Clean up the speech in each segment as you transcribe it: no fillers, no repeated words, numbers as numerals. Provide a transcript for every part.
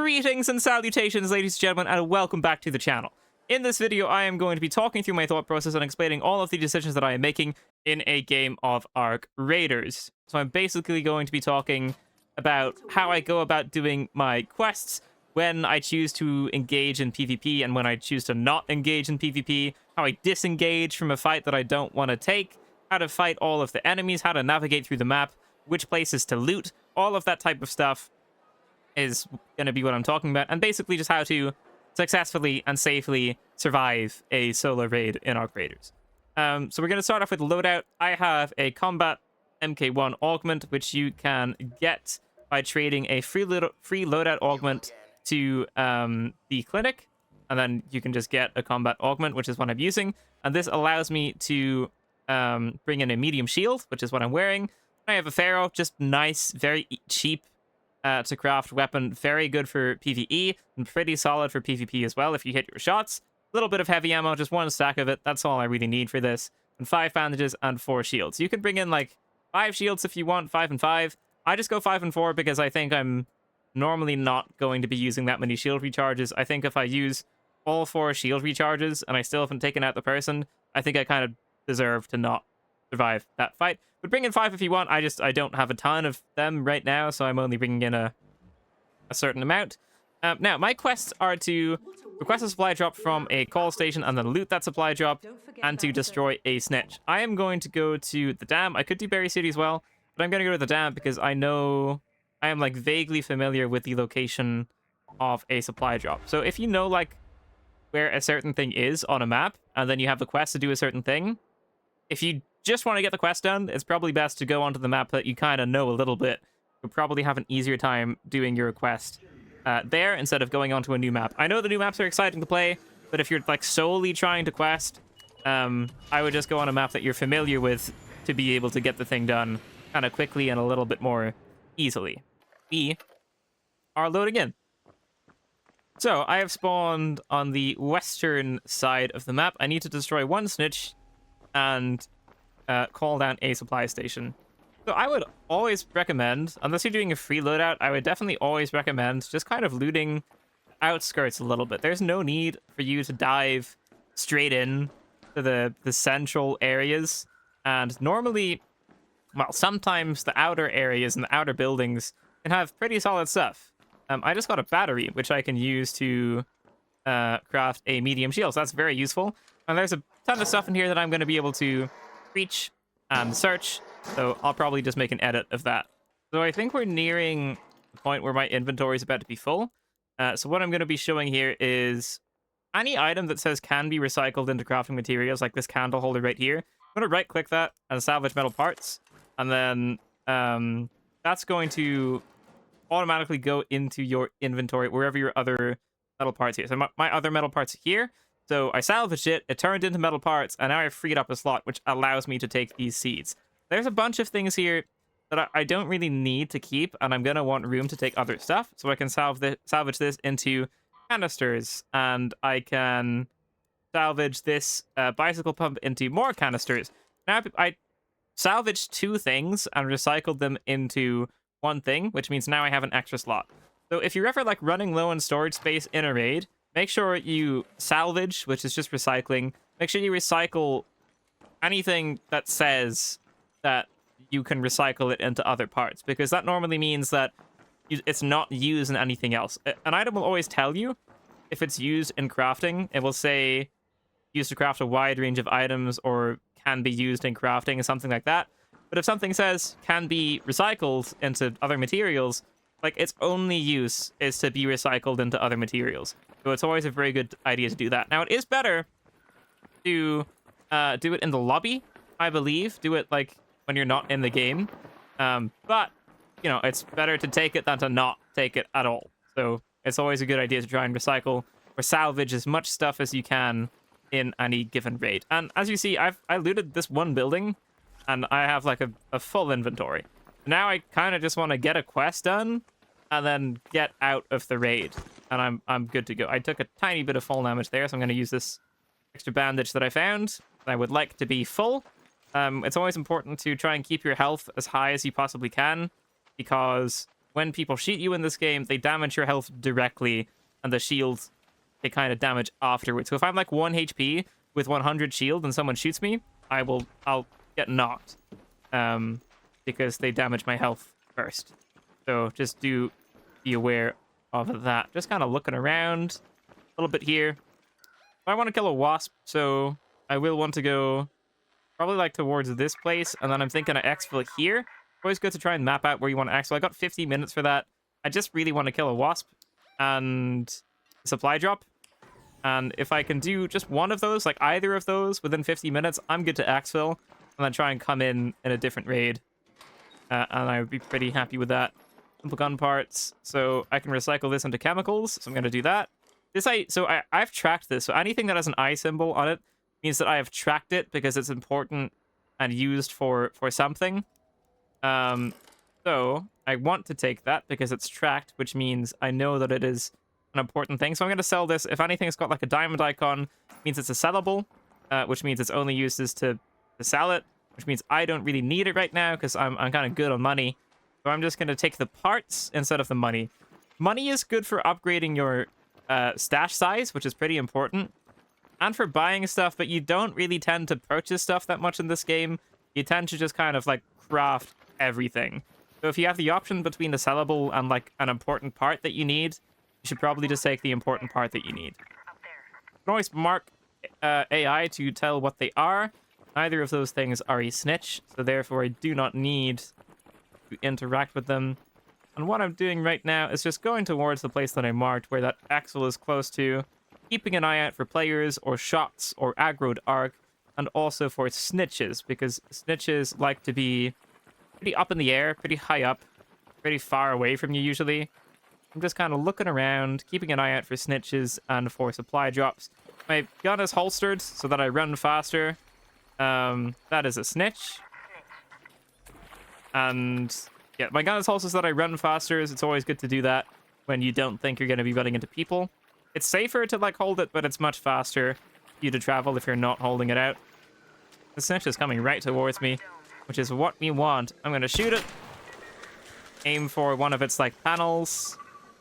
Greetings and salutations, ladies and gentlemen, and welcome back to the channel. In this video, I am going to be talking through my thought process and explaining all of the decisions that I am making in a game of Ark Raiders. So I'm basically going to be talking about how I go about doing my quests, when I choose to engage in PvP and when I choose to not engage in PvP, how I disengage from a fight that I don't want to take, how to fight all of the enemies, how to navigate through the map, which places to loot, all of that type of stuff is going to be what I'm talking about, and basically just how to successfully and safely survive a solo raid in Ark Raiders. So we're going to start off with loadout. I have a combat MK1 augment, which you can get by trading a free loadout augment to the clinic, and then you can just get a combat augment, which is what I'm using, and this allows me to bring in a medium shield, which is what I'm wearing. I have a Pharaoh, just nice, very cheap to craft weapon, very good for PvE, and pretty solid for PvP as well if you hit your shots. A little bit of heavy ammo, just one stack of it, that's all I really need for this, and 5 bandages and 4 shields. You can bring in like 5 shields if you want, 5 and 5. I just go 5 and 4 because I think I'm normally not going to be using that many shield recharges. I think if I use all 4 shield recharges and I still haven't taken out the person, I think I kind of deserve to not survive that fight. But bring in 5 if you want. I don't have a ton of them right now, so I'm only bringing in a certain amount. Now, my quests are to request a supply drop from a call station and then loot that supply drop, and to destroy a snitch. I am going to go to the dam. I could do Berry City as well, but I'm going to go to the dam because I know I am like vaguely familiar with the location of a supply drop. So if you know like where a certain thing is on a map, and then you have the quest to do a certain thing, if you just want to get the quest done, it's probably best to go onto the map that you kind of know a little bit. You'll probably have an easier time doing your quest there instead of going onto a new map. I know the new maps are exciting to play, but if you're like solely trying to quest, I would just go on a map that you're familiar with to be able to get the thing done kind of quickly and a little bit more easily. We are loading in. So I have spawned on the western side of the map. I need to destroy 1 snitch and call down a supply station. So I would always recommend, unless you're doing a free loadout, I would definitely always recommend just kind of looting outskirts a little bit. There's no need for you to dive straight in to the central areas. And normally, well, sometimes the outer areas and the outer buildings can have pretty solid stuff. I just got a battery, which I can use to craft a medium shield, so that's very useful. And there's a ton of stuff in here that I'm going to be able to reach and search, so I'll probably just make an edit of that. So I think we're nearing the point where my inventory is about to be full. So what I'm going to be showing here is any item that says can be recycled into crafting materials, like this candle holder right here. I'm going to right-click that and salvage metal parts, and then that's going to automatically go into your inventory wherever your other metal parts here. So my other metal parts are here. So I salvaged it, it turned into metal parts, and now I've freed up a slot, which allows me to take these seeds. There's a bunch of things here that I don't really need to keep, and I'm going to want room to take other stuff. So I can salvage this into canisters, and I can salvage this bicycle pump into more canisters. Now I salvaged 2 things and recycled them into 1 thing, which means now I have an extra slot. So if you're ever like running low on storage space in a raid, make sure you salvage, which is just recycling. Make sure you recycle anything that says that you can recycle it into other parts, because that normally means that it's not used in anything else. An item will always tell you if it's used in crafting. It will say used to craft a wide range of items, or can be used in crafting, or something like that. But if something says can be recycled into other materials, like its only use is to be recycled into other materials. So it's always a very good idea to do that. Now, it is better to do it in the lobby, I believe. Do it like when you're not in the game. But, you know, it's better to take it than to not take it at all. So it's always a good idea to try and recycle or salvage as much stuff as you can in any given raid. And as you see, I looted this 1 building, and I have like a full inventory. Now I kind of just want to get a quest done and then get out of the raid, and I'm good to go. I took a tiny bit of fall damage there, so I'm going to use this extra bandage that I found. I would like to be full. It's always important to try and keep your health as high as you possibly can, because when people shoot you in this game, they damage your health directly, and the shields, they kind of damage afterwards. So if I'm like 1 HP with 100 shield and someone shoots me, I'll get knocked, because they damage my health first. So just be aware of that. Just kind of looking around a little bit here. I want to kill a wasp, so I will want to go probably like towards this place, and then I'm thinking of exfil here. Always good to try and map out where you want to exfil. I got 50 minutes for that. I just really want to kill a wasp and a supply drop. And if I can do just one of those, like either of those within 50 minutes, I'm good to exfil, and then try and come in a different raid. And I would be pretty happy with that. Simple gun parts, so I can recycle this into chemicals, so I'm going to do that. I've tracked this, so anything that has an eye symbol on it means that I have tracked it because it's important and used for something. So I want to take that because it's tracked, which means I know that it is an important thing. So I'm going to sell this. If anything's got like a diamond icon, it means it's a sellable, which means it's only used as to sell it, which means I don't really need it right now because I'm kind of good on money. So I'm just going to take the parts instead of the money. Money is good for upgrading your stash size, which is pretty important, and for buying stuff, but you don't really tend to purchase stuff that much in this game. You tend to just kind of like craft everything. So if you have the option between the sellable and like an important part that you need, you should probably just take the important part that you need. You can always mark AI to tell what they are. Neither of those things are a snitch, so therefore I do not need to interact with them. And what I'm doing right now is just going towards the place that I marked where that exfil is close to, keeping an eye out for players or shots or aggroed arc, and also for snitches, because snitches like to be pretty up in the air, pretty high up, pretty far away from you usually. I'm just kind of looking around, keeping an eye out for snitches and for supply drops. My gun is holstered so that I run faster. That is a snitch. And yeah, my gun is holstered so that I run faster. It's always good to do that when you don't think you're going to be running into people. It's safer to like hold it, but it's much faster for you to travel if you're not holding it out. The snitch is coming right towards me, which is what we want. I'm going to shoot it. Aim for one of its like panels.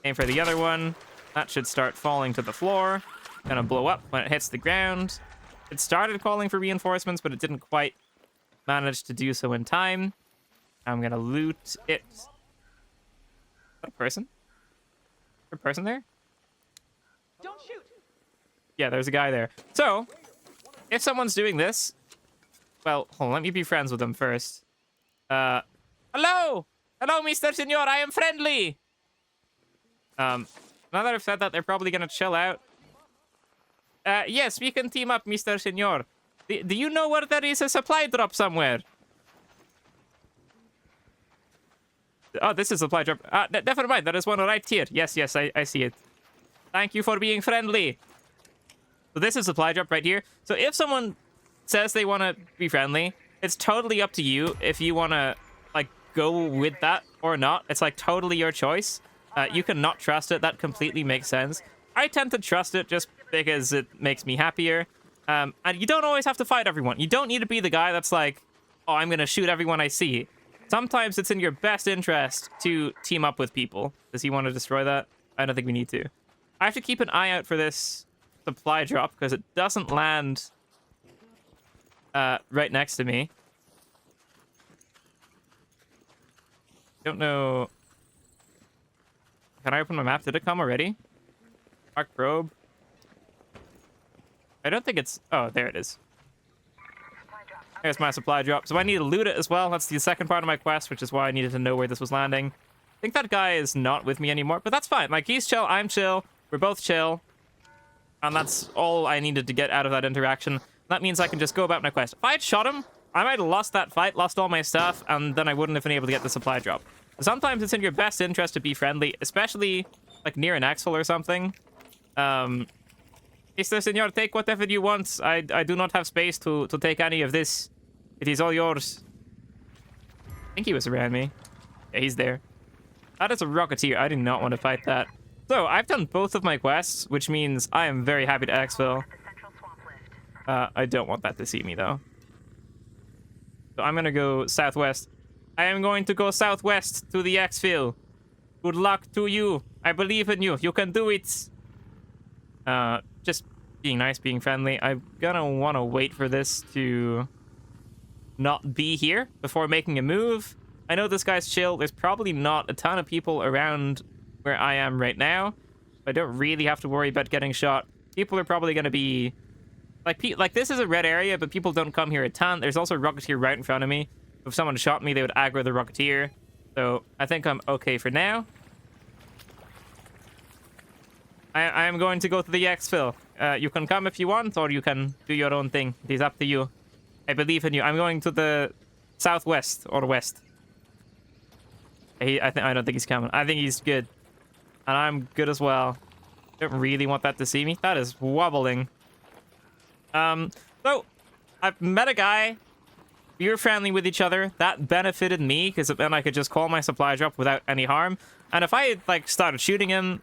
Aim for the other one. That should start falling to the floor. Gonna blow up when it hits the ground. It started calling for reinforcements, but it didn't quite manage to do so in time. I'm gonna loot it. Is that a person? Is there a person there? Don't shoot. Yeah, there's a guy there. So, if someone's doing this, well, hold on, let me be friends with them first. Hello! Hello, Mr. Senor, I am friendly! Now that I've said that, they're probably gonna chill out. Yes, we can team up, Mr. Senor. Do you know where there is a supply drop somewhere? Oh, this is a supply drop. Never mind, there is one right here. Yes, I see it. Thank you for being friendly. So this is a supply drop right here. So if someone says they want to be friendly, it's totally up to you if you want to like go with that or not. It's like totally your choice. You can not trust it. That completely makes sense. I tend to trust it just because it makes me happier. And you don't always have to fight everyone. You don't need to be the guy that's like, oh, I'm going to shoot everyone I see. Sometimes it's in your best interest to team up with people. Does he want to destroy that? I don't think we need to. I have to keep an eye out for this supply drop because it doesn't land right next to me. Don't know. Can I open my map? Did it come already? Mark probe. I don't think it's... Oh, there it is. There's my supply drop. So I need to loot it as well. That's the second part of my quest, which is why I needed to know where this was landing. I think that guy is not with me anymore, but that's fine. Like, he's chill, I'm chill, we're both chill. And that's all I needed to get out of that interaction. That means I can just go about my quest. If I had shot him, I might have lost that fight, lost all my stuff, and then I wouldn't have been able to get the supply drop. Sometimes it's in your best interest to be friendly, especially like near an exfil or something. Mr. Senor, take whatever you want. I do not have space to take any of this. It is all yours. I think he was around me. Yeah, he's there. That is a rocketeer. I do not want to fight that. So, I've done both of my quests, which means I am very happy to exfil. I don't want that to see me, though. So I'm going to go southwest. I am going to go southwest to the exfil. Good luck to you. I believe in you. You can do it. Just being nice, being friendly. I'm gonna want to wait for this to not be here before making a move. I know this guy's chill. There's probably not a ton of people around where I am right now. I don't really have to worry about getting shot. People are probably going to be... Like, this is a red area, but people don't come here a ton. There's also a Rocketeer right in front of me. If someone shot me, they would aggro the Rocketeer. So I think I'm okay for now. I am going to go to the exfil. You can come if you want, or you can do your own thing. It is up to you. I believe in you. I'm going to the southwest or west. I don't think he's coming. I think he's good. And I'm good as well. Don't really want that to see me. That is wobbling. So I've met a guy. We were friendly with each other. That benefited me because then I could just call my supply drop without any harm. And if I had like started shooting him,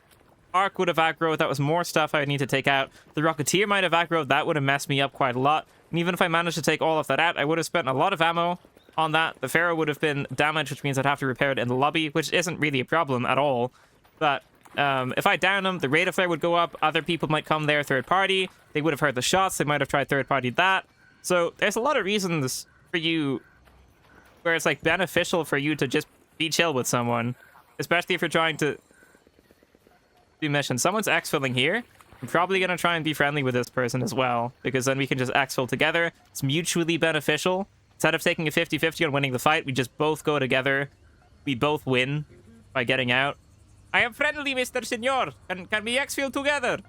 Arc would have aggroed. That was more stuff I would need to take out. The Rocketeer might have aggroed. That would have messed me up quite a lot. And even if I managed to take all of that out, I would have spent a lot of ammo on that. The Pharaoh would have been damaged, which means I'd have to repair it in the lobby, which isn't really a problem at all. But if I down him, the rate of flare would go up. Other people might come there, third party. They would have heard the shots. They might have tried third party that. So there's a lot of reasons for you where it's like beneficial for you to just be chill with someone, especially if you're trying to do missions. Someone's exfilling here. I'm probably going to try and be friendly with this person as well, because then we can just exfil together. It's mutually beneficial. Instead of taking a 50-50 on winning the fight, we just both go together. We both win by getting out. I am friendly, Mr. Senor. Can we exfil together?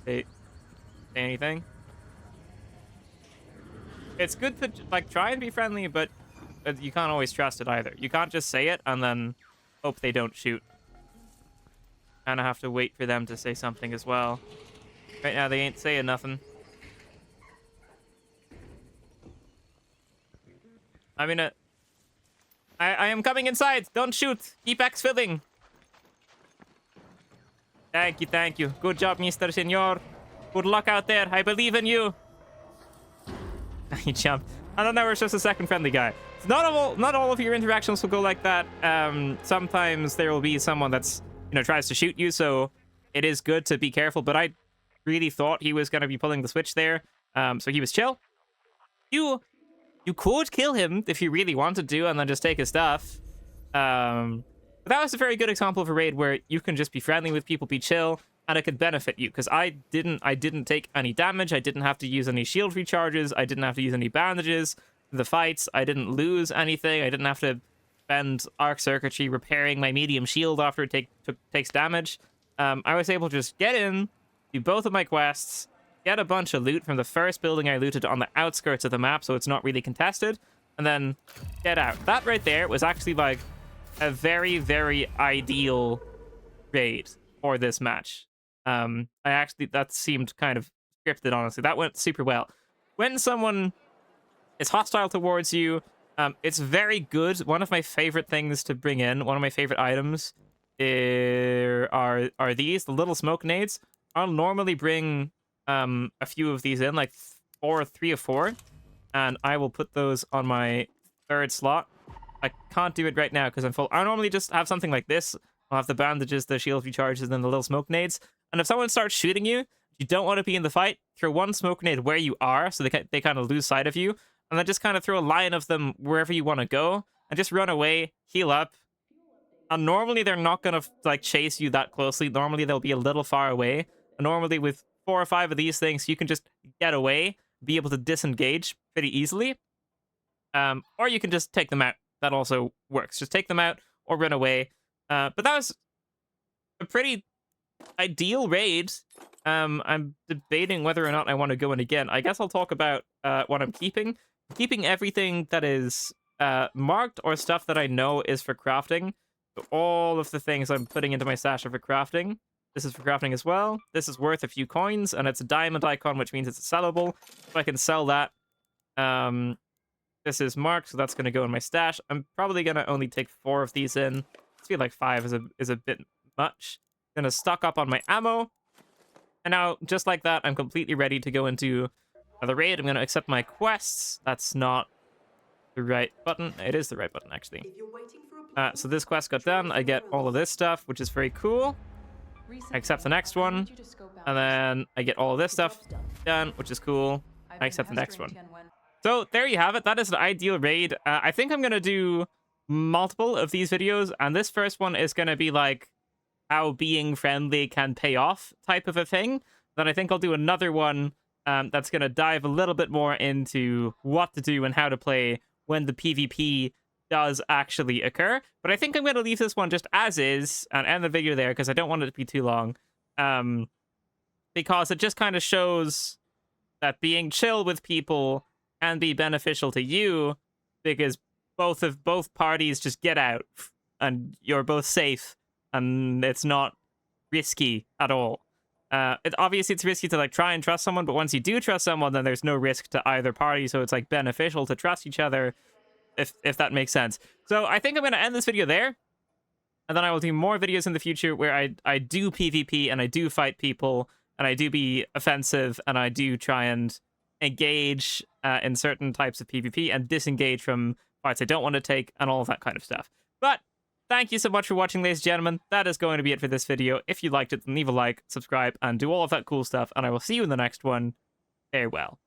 Say anything? It's good to like try and be friendly, but you can't always trust it either. You can't just say it and then hope they don't shoot. Kind of have to wait for them to say something as well. Right now, they ain't saying nothing. I mean, I am coming inside. Don't shoot. Keep exfilling. Thank you, thank you. Good job, Mr. Senor. Good luck out there. I believe in you. He jumped. I don't know, it's just a second friendly guy. Not all of your interactions will go like that. Sometimes there will be someone that's, you know, tries to shoot you, so it is good to be careful, but I really thought he was going to be pulling the switch there. So he was chill. You could kill him if you really wanted to, and then just take his stuff. But that was a very good example of a raid where you can just be friendly with people, be chill, and it could benefit you, because I didn't take any damage. I didn't have to use any shield recharges. I didn't have to use any bandages in the fights. I didn't lose anything. I didn't have to spend arc circuitry repairing my medium shield after it takes damage. I was able to just get in, do both of my quests, get a bunch of loot from the first building I looted on the outskirts of the map, so it's not really contested, and then get out. That right there was actually like a very, very ideal raid for this match. That seemed kind of scripted, honestly. That went super well. When someone is hostile towards you, it's very good. One of my favorite things to bring in, one of my favorite items are these, the little smoke nades. I'll normally bring a few of these in, like 3 or 4, and I will put those on my third slot. I can't do it right now because I'm full. I normally just have something like this. I'll have the bandages, the shield recharges, and then the little smoke nades. And if someone starts shooting you, you don't want to be in the fight, throw one smoke nade where you are so they kind of lose sight of you, and then just kind of throw a line of them wherever you want to go, and just run away, heal up. And normally they're not going to like chase you that closely. Normally they'll be a little far away. And normally with 4 or 5 of these things, you can just get away, be able to disengage pretty easily. Or you can just take them out. That also works. Just take them out or run away. But that was a pretty ideal raid. I'm debating whether or not I want to go in again. I guess I'll talk about what I'm keeping. I'm keeping everything that is marked or stuff that I know is for crafting. So all of the things I'm putting into my stash are for crafting. This is for crafting as well. This is worth a few coins, and it's a diamond icon, which means it's sellable. So I can sell that. This is marked, so that's going to go in my stash. I'm probably going to only take 4 of these in. I feel like 5 is a bit much. Going to stock up on my ammo. And now, just like that, I'm completely ready to go into the raid. I'm going to accept my quests. That's not the right button. It is the right button, actually. So this quest got done. I get all of this stuff, which is very cool. I accept the next one. And then I get all of this stuff done, which is cool. I accept the next one. So there you have it. That is an ideal raid. I think I'm going to do multiple of these videos. And this first one is going to be like how being friendly can pay off type of a thing. Then I think I'll do another one that's going to dive a little bit more into what to do and how to play when the PvP does actually occur. But I think I'm going to leave this one just as is and end the video there because I don't want it to be too long. Because it just kind of shows that being chill with people can be beneficial to you because both parties just get out and you're both safe and it's not risky at all. Obviously it's risky to like try and trust someone, but once you do trust someone, then there's no risk to either party. So it's like beneficial to trust each other, if that makes sense. So I think I'm going to end this video there. And then I will do more videos in the future where I do PvP and I do fight people and I do be offensive and I do try and engage in certain types of PvP and disengage from parts I don't want to take and all of that kind of stuff. But thank you so much for watching, ladies and gentlemen. That is going to be it for this video. If you liked it, then leave a like, subscribe, and do all of that cool stuff. And I will see you in the next one. Farewell.